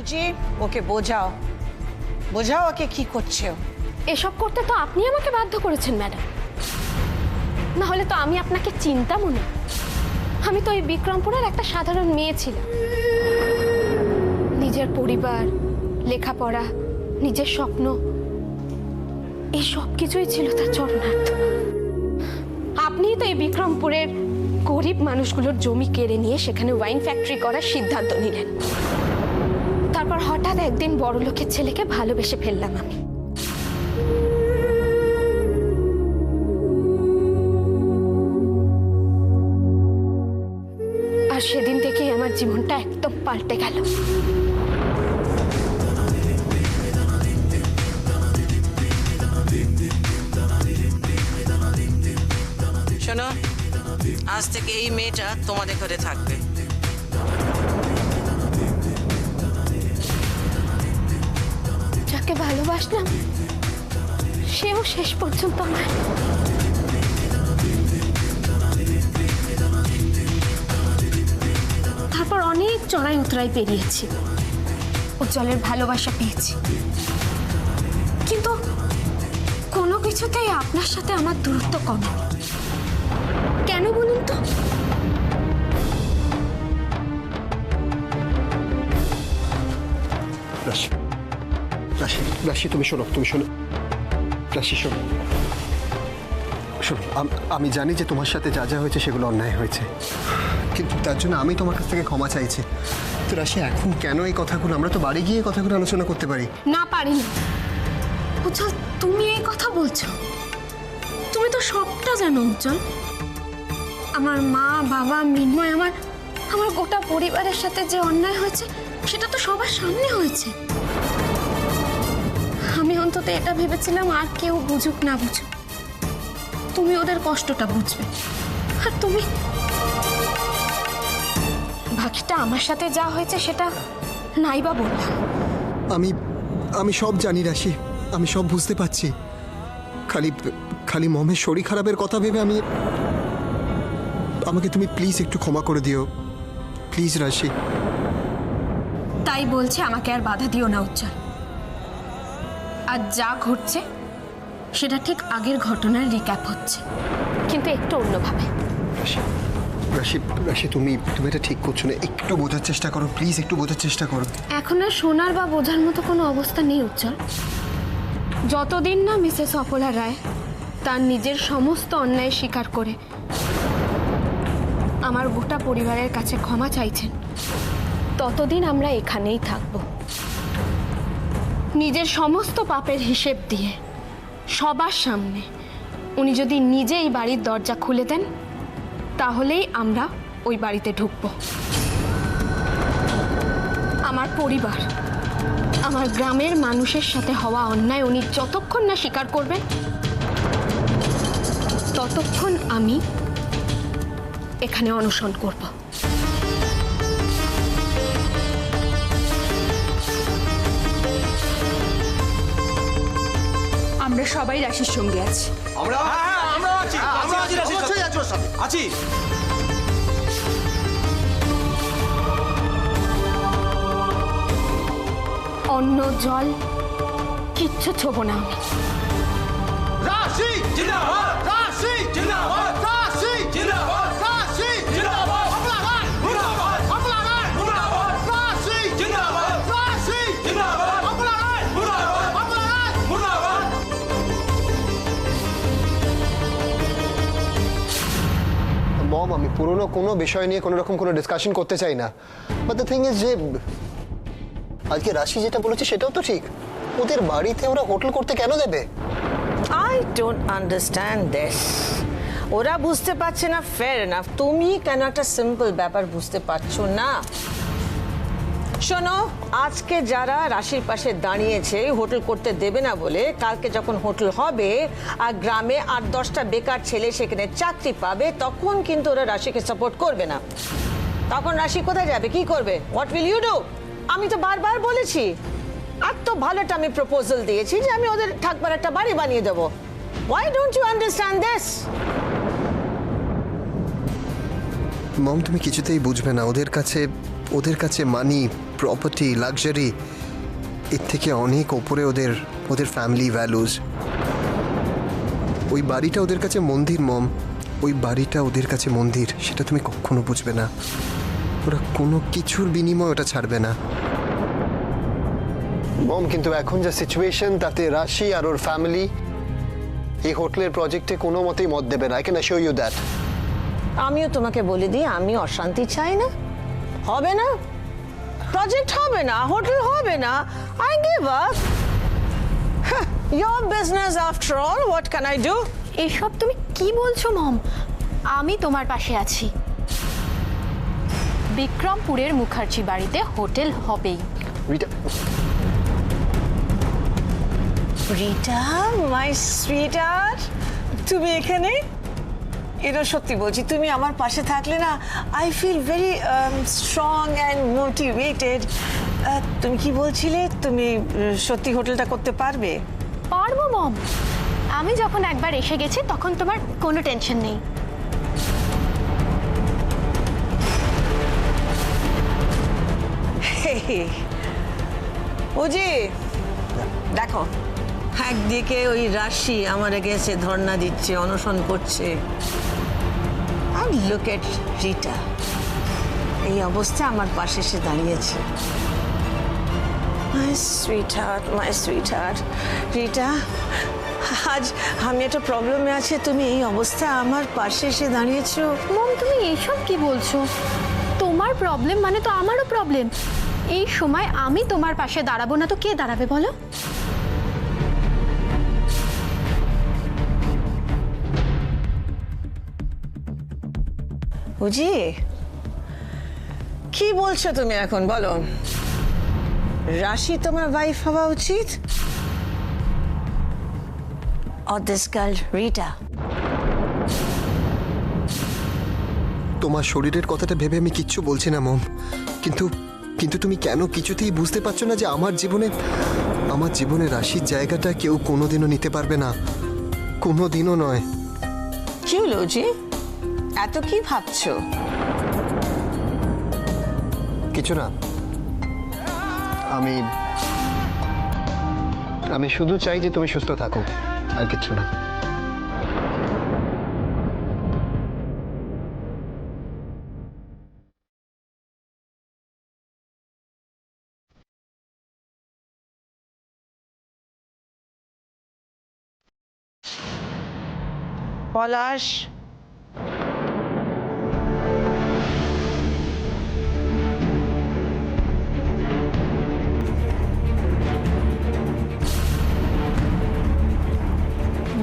বুঝি ওকে বোঝাও, বোঝাও ওকে কি করছে ও। এসব করতে তো আপনি আমাকে বাধ্য করেছেন ম্যাডাম, না হলে তো আমি আপনাকে চিনতামও না। আমি তো এই বিক্রমপুরের একটা সাধারণ মেয়ে ছিলাম। নিজের পরিবার, লেখাপড়া, নিজের স্বপ্ন, এই সব কিছুই ছিল তার চরণার্থ। আপনিই তো এই বিক্রমপুরের গরিব মানুষগুলোর জমি কেড়ে নিয়ে সেখানে ওয়াইন ফ্যাক্টরি করার সিদ্ধান্ত নিলেন। তারপর হঠাৎ একদিন বড়লোকের ছেলেকে ভালোবেসে ফেললাম আমি। আর সেদিন থেকেই আমার জীবনটা একদম পাল্টে গেল। শোনো, আজ থেকে এই মেয়েটা তোমাদের ঘরে থাকবে। যাকে ভালোবাসলাম সেও শেষ পর্যন্ত আমার। তারপর অনেক চড়াই উতরাই পেরিয়েছি, উজ্জ্বলের ভালোবাসা পেয়েছি, কিন্তু কোনো কিছুতেই আপনার সাথে আমার দূরত্ব কমেনি। কেন বলুন তো? রাশি, রাশি, রাশি, তুমি শোনো, তুমি শোনো। রাশি শোনো, শোনো, আমি জানি যে তোমার সাথে যা যা হয়েছে সেগুলো অন্যায় হয়েছে, কিন্তু তার জন্য আমি তোমার কাছ থেকে ক্ষমা চাইছি। তো রাশি, এখন কেন এই কথাগুলো? আমরা তো বাড়ি গিয়ে কথাগুলো আলোচনা করতে পারি। না, পারিনি। উজ্জ্বল, তুমি এই কথা বলছো? তুমি তো সবটা জানো উজ্জ্বল। আমার মা, বাবা, মৃন্ময়, আমার গোটা পরিবারের সাথে যে অন্যায় হয়েছে সেটা তো সবার সামনে হয়েছে। আমি অন্তত এটা ভেবেছিলাম আর কেউ বুঝুক না বুঝুক, তুমি ওদের কষ্টটা বুঝবে। আর তুমি বাকিটা আমার সাথে যা হয়েছে সেটা নাইবা বললাম। আমি সব জানি রাশি, আমি সব বুঝতে পারছি। খালি খালি মমের শরীর খারাপের কথা ভেবে আমাকে তুমি প্লিজ একটু ক্ষমা করে দিও, প্লিজ রাশি। তাই বলছে আমাকে আর বাধা দিও না উজ্জ্বল। আর যা ঘটছে সেটা ঠিক আগের ঘটনার রিক্যাপ হচ্ছে, কিন্তু একটু অন্যভাবে। রাশি, রাশি, রাশি, তুমি এটা ঠিক করছো না, একটু বোঝার চেষ্টা করো, প্লিজ একটু বোঝার চেষ্টা করো। এখন আর শোনার বা বোঝার মতো কোনো অবস্থা নেই উজ্জ্বল। যতদিন না মিসেস অপলা রায় তার নিজের সমস্ত অন্যায় স্বীকার করে আমার গোটা পরিবারের কাছে ক্ষমা চাইছেন, ততদিন আমরা এখানেই থাকব। নিজের সমস্ত পাপের হিসেব দিয়ে সবার সামনে উনি যদি নিজে এই বাড়ির দরজা খুলে দেন, তাহলেই আমরা ওই বাড়িতে ঢুকব। আমার পরিবার, আমার গ্রামের মানুষের সাথে হওয়া অন্যায় উনি যতক্ষণ না স্বীকার করবেন, ততক্ষণ আমি এখানে অনশন করব। আমরা সবাই রাশির সঙ্গে আছি। আছি। অন্ন জল কিচ্ছু ছোব না আমি। রাশি জিন্দাবাদ, রাশি জিন্দাবাদ, রাশি জিন্দাবাদ, রাশি জিন্দাবাদ, অপলাগান মুর্দাবাদ, অপলাগান মুর্দাবাদ, রাশি জিন্দাবাদ, রাশি জিন্দাবাদ, অপলাগান মুর্দাবাদ, অপলাগান মুর্দাবাদ। মম, আমি পুরনো কোনো বিষয় নিয়ে কোনো রকম কোনো ডিসকাশন করতে চাই না, বাট দ্য থিং ইজ যে আজকে রাশি যেটা বলেছে সেটাও তো ঠিক। ওদের বাড়িতে ওরা হোটেল করতে কেন দেবে? I don't understand this. ওরা বুঝতে পারছে না, ফেয়ার এনাফ। তুমি কেন একটা সিম্পল ব্যাপার বুঝতে পারছো না? শোনো, আজকে যারা রাশির পাশে দাঁড়িয়েছে হোটেল করতে দেবে না বলে, কালকে যখন হোটেল হবে আর গ্রামে 8-10টা বেকার ছেলে সেখানে চাকরি পাবে, তখন কিন্তু ওরা রাশিকে সাপোর্ট করবে না। তখন রাশি কোথায় যাবে, কি করবে? What will you do? আমি তো বারবার বলেছি, এত ভালো একটা আমি প্রপোজাল দিয়েছি যে আমি ওদের থাকবার একটা বাড়ি বানিয়ে দেবো। Why don't you understand this? মম, তুমি কিছুতেই বুঝবে না। ওদের কাছে ওদের কাছে মানি, প্রপার্টি, লাক্সারি এর থেকে অনেক ওপরে ওদের ফ্যামিলি ভ্যালুজ। ওই বাড়িটা ওদের কাছে মন্দির মম, ওই বাড়িটা ওদের কাছে মন্দির, সেটা তুমি কখনো বুঝবে না। ওরা কোনো কিছুর বিনিময়ে ওটা ছাড়বে না মম। কিন্তু এখন যা সিচুয়েশন, তাতে রাশি আর ওর ফ্যামিলি এই হোটেলের প্রজেক্টে কোনো মতেই মত দেবে না। I can assure you that. আমিও তোমাকে বলে দিই, আমি অশান্তি চাই না, হবে না, প্রজেক্ট হবে না, হোটেল হবে না, I give up. Your business after all, what can I do? এসব তুমি কি বলছো মম? আমি তোমার পাশে আছি। বিক্রমপুরের মুখার্জি বাড়িতে হোটেল হবেই। রিটা, রিটা, মাই সুইটহার্ট, তুমি এখানে? এটা সত্যি বলছি, তুমি আমার পাশে থাকলে না, I feel very strong and motivated. তুমি কি বলছিলে, তুমি সত্যি হোটেলটা করতে পারবে? পারবো মম, আমি যখন একবার এসে গেছি তখন তোমার কোনো টেনশন নেই। ওজি দেখো, একদিকে ওই রাশি আমার এগেছে ধর্ণা দিচ্ছে, অনশন করছে, আর লুক এট রিটা, এই অবস্থা আমার পাশে এসে দাঁড়িয়েছে। মাই সুইটহার্ট, মাই সুইটহার্ট, রিটা, আজ আমি একটা প্রবলেমে আছি, তুমি এই অবস্থা আমার পাশে এসে দাঁড়িয়েছো। মম তুমি এইসব কি বলছো? তোমার প্রবলেম মানে তো আমারও প্রবলেম। এই সময় আমি তোমার পাশে দাঁড়াবো না তো কে দাঁড়াবে বলো? বুঝি কি বলছো তুমি এখন, বলো? রাশি তোমার ওয়াইফ হওয়া উচিত, or this girl Rita? তোমার শরীরের কথাটা ভেবে আমি কিচ্ছু বলছি না মম, কিন্তু কিন্তু তুমি কেন কিছুতেই বুঝতে পারছো না যে আমার জীবনে রাশির জায়গাটা কেউ কোনোদিনও নিতে পারবে না, কোনোদিনও নয়। কি হলো জি, এত কি ভাবছো? কিছু না, আমি শুধু চাই যে তুমি সুস্থ থাকো, আর কিছু না। পলাশ,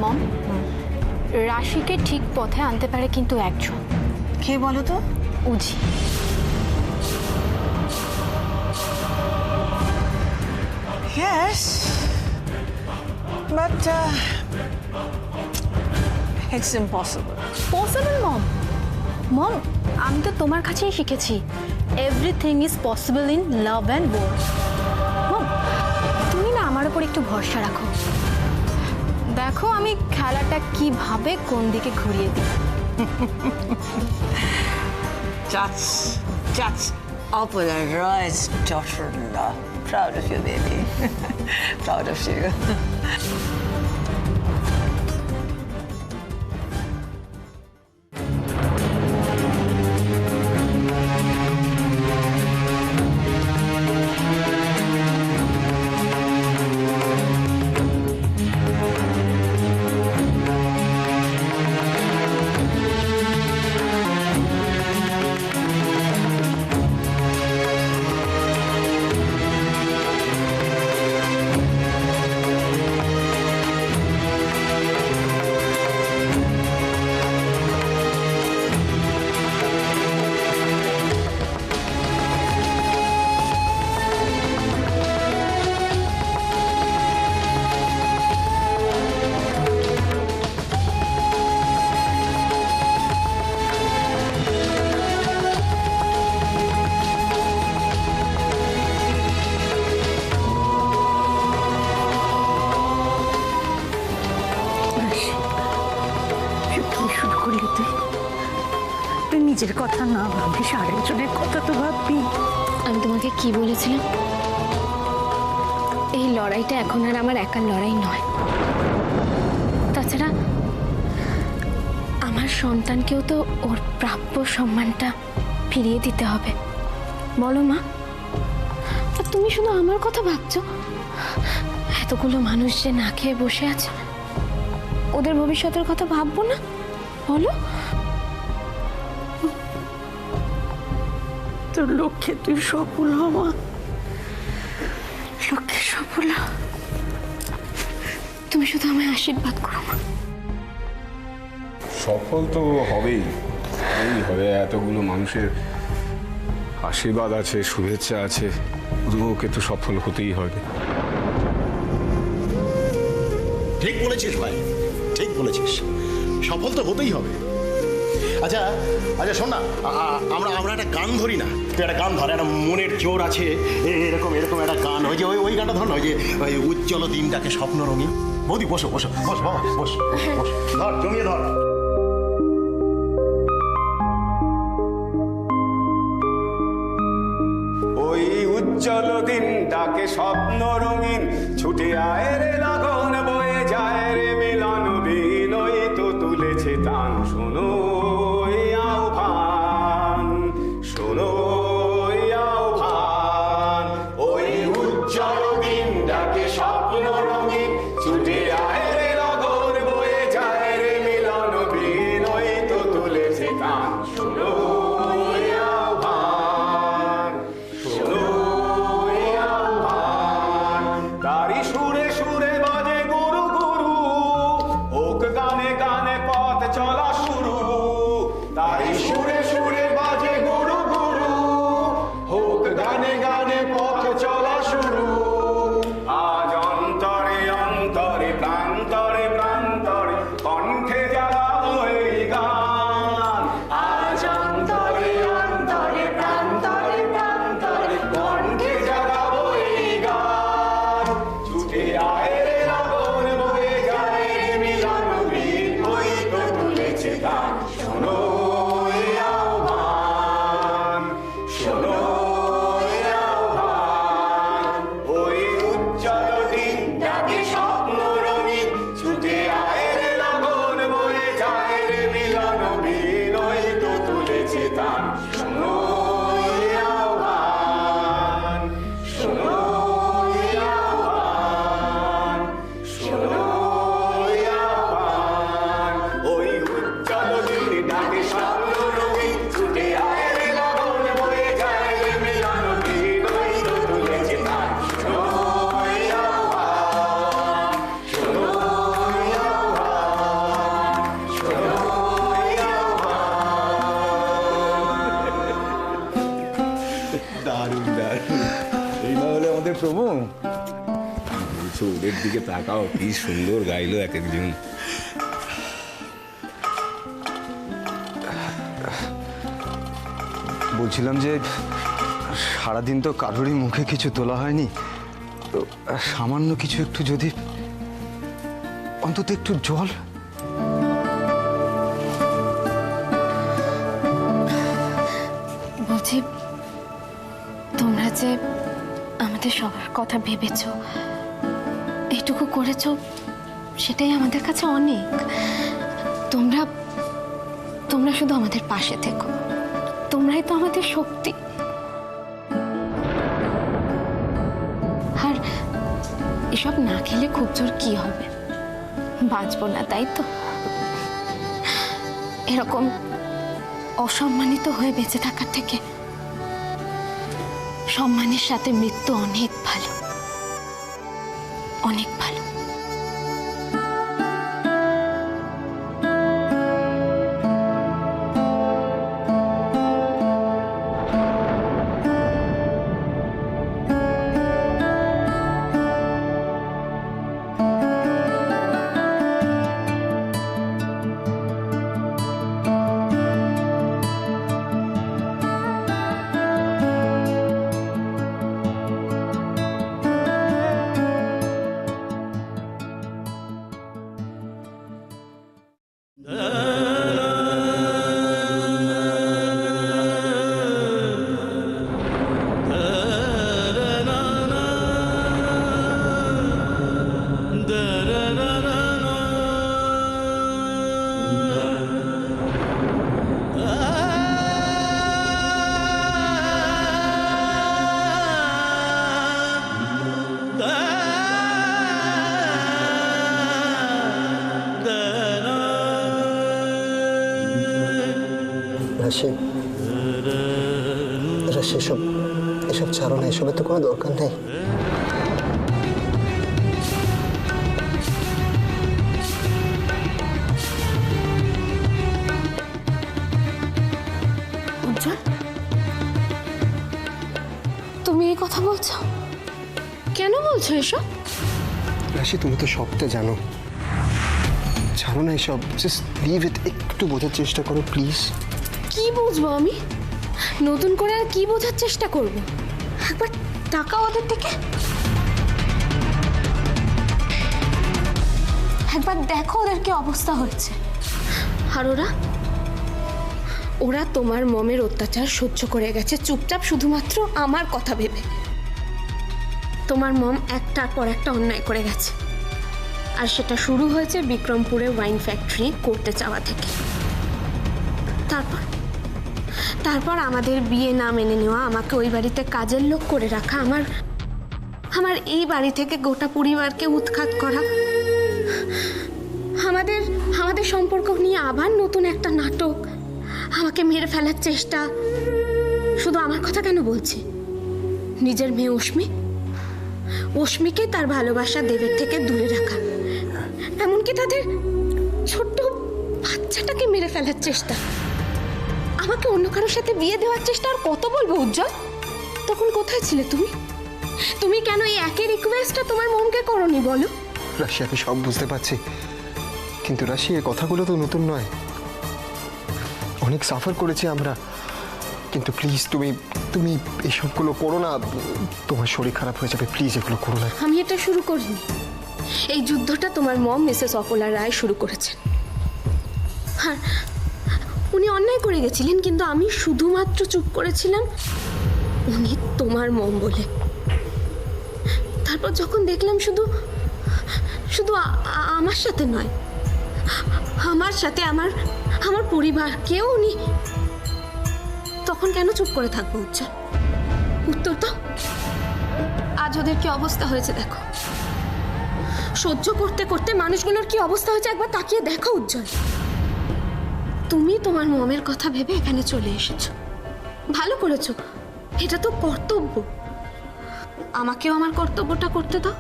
মম, রাশিকে ঠিক পথে আনতে পারে কিন্তু একজন। কে বলো তো? উজি। Yes, but it's impossible. Possible mom. Mom আমি তো তোমার কাছেই শিখেছি, everything is possible in love and war. Mom তুমি না আমার উপর একটু ভরসা রাখো, দেখো আমি খেলাটা কিভাবে কোন দিকে ঘুরিয়ে দিই। That's Opera Roy's daughter-in-law. Proud of you, baby. Proud of you. তুই নিজের কথা না ভাবিস, আরেকজনের কথা তো ভাববি। আমি তোমাকে কি বলেছিলাম? এই লড়াইটা এখন আর আমার একার লড়াই নয়। তাছাড়া আমার সন্তানকেও তো ওর প্রাপ্য সম্মানটা ফিরিয়ে দিতে হবে। বলো মা, আর তুমি শুধু আমার কথা ভাবছো? এতগুলো মানুষ যে না খেয়ে বসে আছে, ওদের ভবিষ্যতের কথা ভাববো না? বলো। তোর লক্ষ্যে তুই সফল হ মা, লক্ষ্যে সফল হ। তুমি শুধু আমায় আশীর্বাদ করো মা। সফল তো হবেই, এই হবে। এতগুলো মানুষের আশীর্বাদ আছে, শুভেচ্ছা আছে, ওকে তো সফল হতেই হবে। ঠিক বলেছিস ভাই, ঠিক বলেছিস, সফল তো হতেই হবে। আচ্ছা আচ্ছা শোন না, আমরা একটা গান ধরি না? তুই একটা গান ধর, একটা মনের জোর আছে, এরকম এরকম একটা গান। ওই যে ওই গানটা ধর না, ওই যে ওই উজ্জ্বল দিনটাকে স্বপ্ন রঙিন। বৌদি বসো বসো বস বাবা, বস বস, ধর জমিয়ে ধর। ওই উজ্জ্বল দিনটাকে স্বপ্ন রঙিন, ছুটে আয় রে লগন বয়ে যায় রে মিলন বিনয় তো তুলেছে তান। শোনো এই আহ্বান, শোনো এই আহ্বান। ওই উজ্জ্বল দিনটাকে স্বপ্ন রঙিন, ছুটে আয় রে লগন বয়ে যায় রে মিলন বিনয় তো তুলেছে তান। শোনো এই আহ্বান, শোনো এই আহ্বান। তারি সুরে সুরে বাজে গুরু গুরু, হোক গানে গানে পথ চলা শুরু। তারি সুরে সুরে বাজে গুরু গুরু, হোক গানে গানে পথ চলা শুরু। আজ অন্তরে অন্তরে প্রান্তরে প্রান্তরে কণ্ঠে জাগাবো এই গান। আজ অন্তরে অন্তরে প্রান্তরে প্রান্তরে কণ্ঠে জাগাবো এই গান। ছুটে আয় রে লগন বয়ে যায় রে মিলন বিনয় তো তুলেছে তান। শোনো এই আহ্বান, শোনো এই আহ্বান। ওই উজ্জ্বল দিনটাকে স্বপ্ন রঙিন, ছুটে আয় রে লগন বয়ে যায় রে মিলন বিনয় তো তুলেছে তান। শোনো এই আহ্বান, শোনো এই আহ্বান, শোনো এই আহ্বান। ওই উজ্জ্বল দিনটাকে স্বপ্ন রঙিন, ছুটে আয় রে লগন বয়ে যায় রে মিলন বিনয় তো তুলেছে তান। শোনো এই আহ্বান, শোনো এই আহ্বান, শোনো এই আহ্বান। দারুণ দারুণ, এই না হলে আমাদের প্রভু। বলছো ওদের দিকে তাকাও, কি সুন্দর গাইলো এক একজন। বলছিলাম যে সারাদিন তো কারোরই মুখে কিছু তোলা হয়নি, তো সামান্য কিছু একটু যদি অন্তত একটু জল। বলছি, তোমরা যে আমাদের সবার কথা ভেবেছো, এইটুকু করেছো, সেটাই আমাদের কাছে অনেক। তোমরা তোমরা শুধু আমাদের পাশে থেকো, তোমরাই তো আমাদের শক্তি। আর এসব না খেলে খুব জোর কি হবে, বাঁচবো না, তাই তো? এরকম অসম্মানিত হয়ে বেঁচে থাকার থেকে সম্মানের সাথে মৃত্যু অনেক ভালো, অনেক ভালো। রাশি, রাশি এসব ছাড়ো না, এসবের তো কোনো দরকার নেই। উজ্জ্বল, তুমি এই কথা বলছো? কেন বলছো এসব? রাশি তুমি তো সবটা জানো, ছাড়ো না এসব, জাস্ট লিভ ইট, একটু বোঝার চেষ্টা করো প্লিজ। কি বুঝবো আমি? নতুন করে আর কি বোঝার চেষ্টা করব? একবার টাকা ওদের থেকে, একবার দেখো ওদের কি অবস্থা হয়েছে। আর ওরা তোমার মমের অত্যাচার সহ্য করে গেছে চুপচাপ, শুধুমাত্র আমার কথা ভেবে। তোমার মম একটার পর একটা অন্যায় করে গেছে, আর সেটা শুরু হয়েছে বিক্রমপুরে ওয়াইন ফ্যাক্টরি করতে চাওয়া থেকে। তারপর আমাদের বিয়ে না মেনে নেওয়া, আমাকে ওই বাড়িতে কাজের লোক করে রাখা, আমার এই বাড়ি থেকে গোটা পরিবারকে উৎখাত করা, আমাদের সম্পর্ক নিয়ে আবার নতুন একটা নাটক, আমাকে মেরে ফেলার চেষ্টা। শুধু আমার কথা কেন বলছি, নিজের মেয়ে অশ্মিকে তার ভালোবাসা দেবের থেকে দূরে রাখা, এমনকি তাদের ছোট্ট বাচ্চাটাকে মেরে ফেলার চেষ্টা, আমাকে অন্য কারোর সাথে বিয়ে দেওয়ার চেষ্টা। আর কত বলবো উজ্জ্বল? তখন কোথায় ছিলে তুমি কেন এই একই রিকোয়েস্টটা তোমার মমকে করনি বলো? রাশি আমি সব বুঝতে পারছি, কিন্তু রাশি এই কথাগুলো তো নতুন নয়, অনেক সাফার করেছি আমরা, কিন্তু প্লিজ তুমি এসবগুলো করো না, তোমার শরীর খারাপ হয়ে যাবে, প্লিজ এগুলো করো না। আমি এটা শুরু করিনি, এই যুদ্ধটা তোমার মম মিসেস অপলা রায় শুরু করেছেন। আর উনি অন্যায় করে গেছিলেন, কিন্তু আমি শুধুমাত্র চুপ করেছিলাম উনি তোমার মম বলে। তারপর যখন দেখলাম শুধু আমার সাথে নয়, আমার সাথে আমার পরিবারকেও উনি, তখন কেন চুপ করে থাকবো উজ্জ্বল? উত্তর তো। আজ ওদের কি অবস্থা হয়েছে দেখো, সহ্য করতে করতে মানুষগুলোর কি অবস্থা হয়েছে একবার তাকিয়ে দেখো উজ্জ্বল। তুমি তোমার মমের কথা ভেবে এখানে চলে এসেছো, ভালো করেছো, এটা তো কর্তব্য। আমাকেও আমার কর্তব্যটা করতে দাও।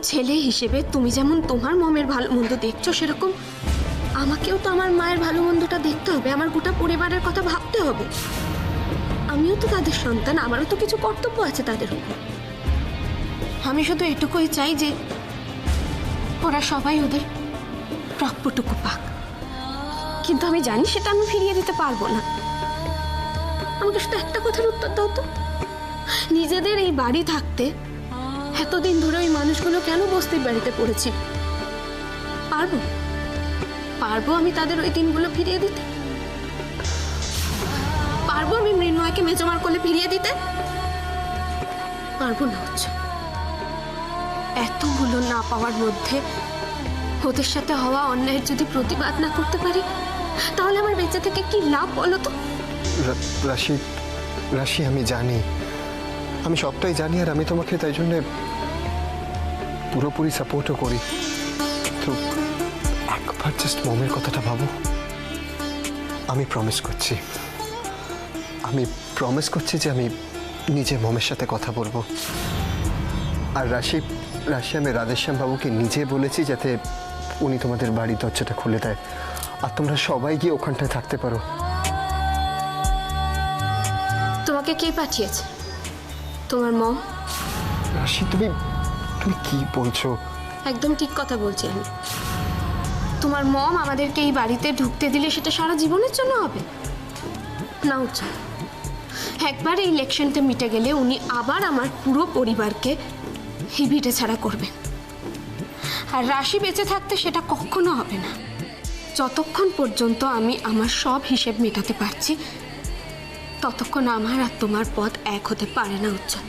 ছেলে হিসেবে তুমি যেমন তোমার মমের ভালো মন্দ দেখছো, সেরকম আমাকেও তো আমার মায়ের ভালো মন্দটা দেখতে হবে, আমার গোটা পরিবারের কথা ভাবতে হবে। আমিও তো তাদের সন্তান, আমারও তো কিছু কর্তব্য আছে তাদের উপর। আমি শুধু এটুকুই চাই যে ওরা সবাই ওদের প্রাপ্যটুকু পাক, কিন্তু আমি জানি সেটা আমি ফিরিয়ে দিতে পারবো না। আমাকে শুধু একটা কথার উত্তর দাও তো, নিজেদের এই বাড়ি থাকতে এতদিন ধরে ওই মানুষগুলো কেন বস্তির বাড়িতে পড়েছিল? পারবো আমি তাদের ওই দিনগুলো ফিরিয়ে দিতে? পারবো আমি মৃন্ময়কে মেজমার কোলে ফিরিয়ে দিতে? পারবো না হচ্ছে। এতগুলো না পাওয়ার মধ্যে ওদের সাথে হওয়া অন্যায়ের যদি প্রতিবাদ না করতে পারি, তাহলে আমার বেঁচে থেকে কি লাভ বলো তো? রাশি আমি জানি, আমি সবটাই জানি, আর আমি তোমাকে তাই জন্য পুরোপুরি সাপোর্টও করি, তো একবার জাস্ট মমের কথাটা ভাবো। আমি প্রমিস করছি যে আমি নিজে মমের সাথে কথা বলবো। আর রাশি আমি রাধেশ্যাম বাবুকে নিজে বলেছি যাতে উনি তোমাদের বাড়ির দরজাটা খুলে দেয়, আর তোমরা সবাই গিয়ে ওখানটায় থাকতে পারো। তোমাকে কে পাঠিয়েছে? তোমার মম? রাশি তুমি কি বলছো? একদম ঠিক কথা বলছি আমি। তোমার মম আমাদেরকে এই বাড়িতে ঢুকতে দিলে সেটা সারা জীবনের জন্য হবে না উজ্জ্বল। একবার এই ইলেকশনটা মিটে গেলে উনি আবার আমার পুরো পরিবারকে ভিটে ছাড়া করবেন, আর রাশি বেঁচে থাকতে সেটা কখনো হবে না। যতক্ষণ পর্যন্ত আমি আমার সব হিসেব মেটাতে পারছি, ততক্ষণ আমার আর তোমার পথ এক হতে পারে না উজ্জ্বল।